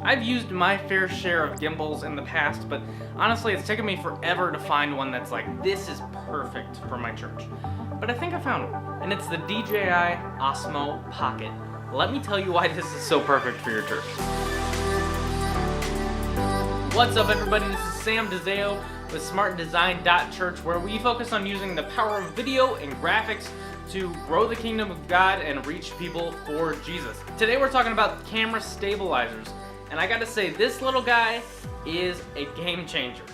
I've used my fair share of gimbals in the past, but honestly it's taken me forever to find one that's like, this is perfect for my church. But I think I found one, and it's the DJI Osmo Pocket. Let me tell you why this is so perfect for your church. What's up everybody, this is Sam DeZeo with smartdesign.church, where we focus on using the power of video and graphics to grow the kingdom of God and reach people for Jesus. Today we're talking about camera stabilizers, and I gotta say, this little guy is a game changer.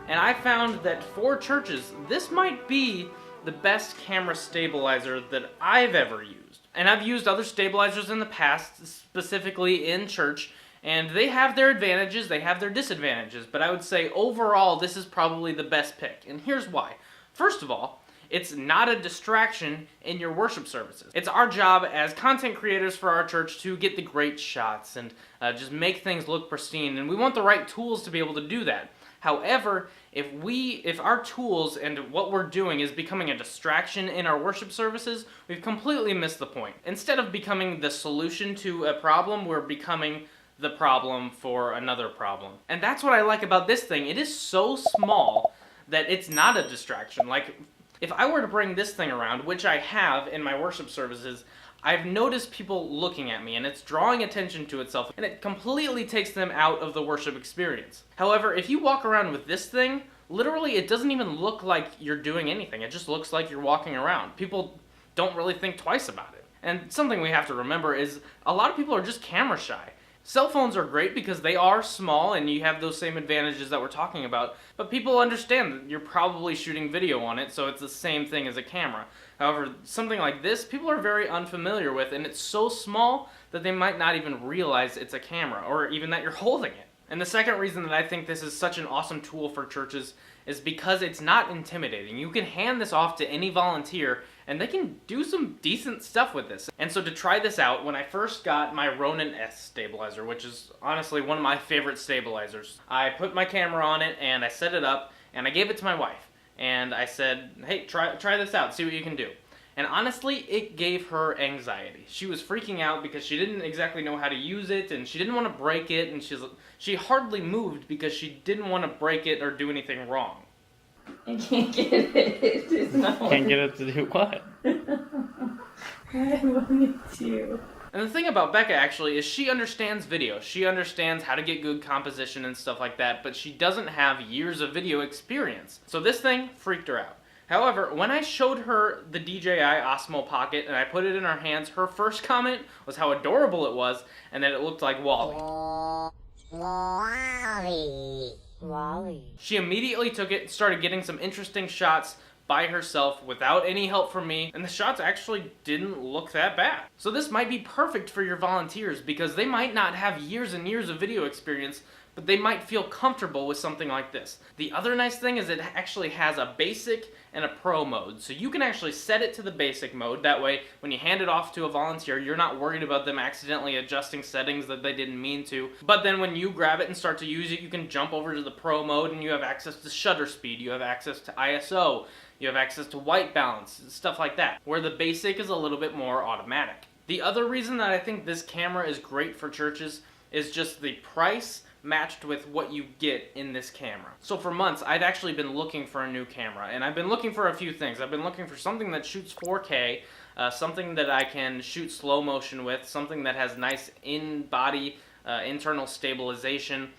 And I found that for churches, this might be the best camera stabilizer that I've ever used. And I've used other stabilizers in the past, specifically in church, and they have their advantages, they have their disadvantages, but I would say overall this is probably the best pick. And here's why. First of all, it's not a distraction in your worship services. It's our job as content creators for our church to get the great shots and just make things look pristine, and we want the right tools to be able to do that. However, if our tools and what we're doing is becoming a distraction in our worship services, we've completely missed the point. Instead of becoming the solution to a problem, we're becoming the problem for another problem. And that's what I like about this thing. It is so small that it's not a distraction. Like, if I were to bring this thing around, which I have in my worship services, I've noticed people looking at me, and it's drawing attention to itself, and it completely takes them out of the worship experience. However, if you walk around with this thing, literally it doesn't even look like you're doing anything. It just looks like you're walking around. People don't really think twice about it. And something we have to remember is a lot of people are just camera shy. Cell phones are great because they are small and you have those same advantages that we're talking about, but people understand that you're probably shooting video on it, so it's the same thing as a camera. However, something like this, people are very unfamiliar with, and it's so small that they might not even realize it's a camera, or even that you're holding it. And the second reason that I think this is such an awesome tool for churches is because it's not intimidating. You can hand this off to any volunteer and they can do some decent stuff with this. And so to try this out, when I first got my Ronin S stabilizer, which is honestly one of my favorite stabilizers, I put my camera on it and I set it up and I gave it to my wife. And I said, hey, try this out, see what you can do. And honestly, it gave her anxiety. She was freaking out because she didn't exactly know how to use it, and she didn't want to break it, and she hardly moved because she didn't want to break it or do anything wrong. I can't get it. It's not Can't get it to do what? I wanted to. And the thing about Becca, actually, is she understands video. She understands how to get good composition and stuff like that, but she doesn't have years of video experience. So this thing freaked her out. However, when I showed her the DJI Osmo Pocket and I put it in her hands, her first comment was how adorable it was and that it looked like Wall-E. Wall-E. She immediately took it and started getting some interesting shots by herself without any help from me, and the shots actually didn't look that bad. So this might be perfect for your volunteers because they might not have years and years of video experience, but they might feel comfortable with something like this. The other nice thing is it actually has a basic and a pro mode. So you can actually set it to the basic mode. That way, when you hand it off to a volunteer, you're not worried about them accidentally adjusting settings that they didn't mean to. But then when you grab it and start to use it, you can jump over to the pro mode and you have access to shutter speed, you have access to ISO, you have access to white balance, stuff like that, where the basic is a little bit more automatic. The other reason that I think this camera is great for churches is just the price matched with what you get in this camera. So for months, I'd actually been looking for a new camera, and I've been looking for a few things. I've been looking for something that shoots 4K, something that I can shoot slow motion with, something that has nice in-body internal stabilization,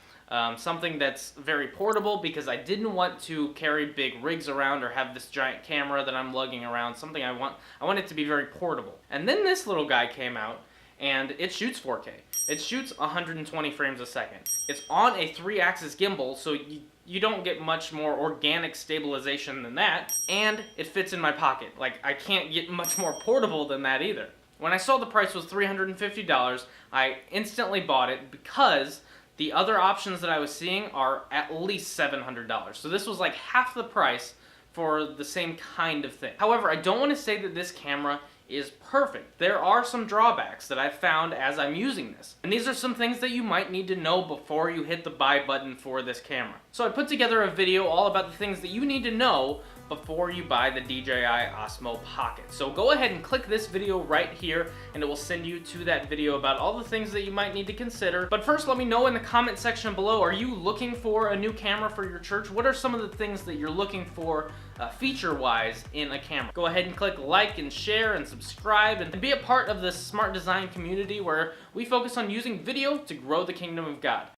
something that's very portable because I didn't want to carry big rigs around or have this giant camera that I'm lugging around, something I want it to be very portable. And then this little guy came out, and it shoots 4K. It shoots 120 frames a second. It's on a 3-axis gimbal, so you don't get much more organic stabilization than that, and it fits in my pocket. Like, I can't get much more portable than that either. When I saw the price was $350, I instantly bought it because the other options that I was seeing are at least $700. So this was like half the price for the same kind of thing. However, I don't want to say that this camera is perfect. There are some drawbacks that I've found as I'm using this. And these are some things that you might need to know before you hit the buy button for this camera. So I put together a video all about the things that you need to know before you buy the DJI Osmo Pocket. So go ahead and click this video right here and it will send you to that video about all the things that you might need to consider. But first, let me know in the comment section below, are you looking for a new camera for your church? What are some of the things that you're looking for feature-wise in a camera? Go ahead and click like and share and subscribe and be a part of this smart design community where we focus on using video to grow the kingdom of God.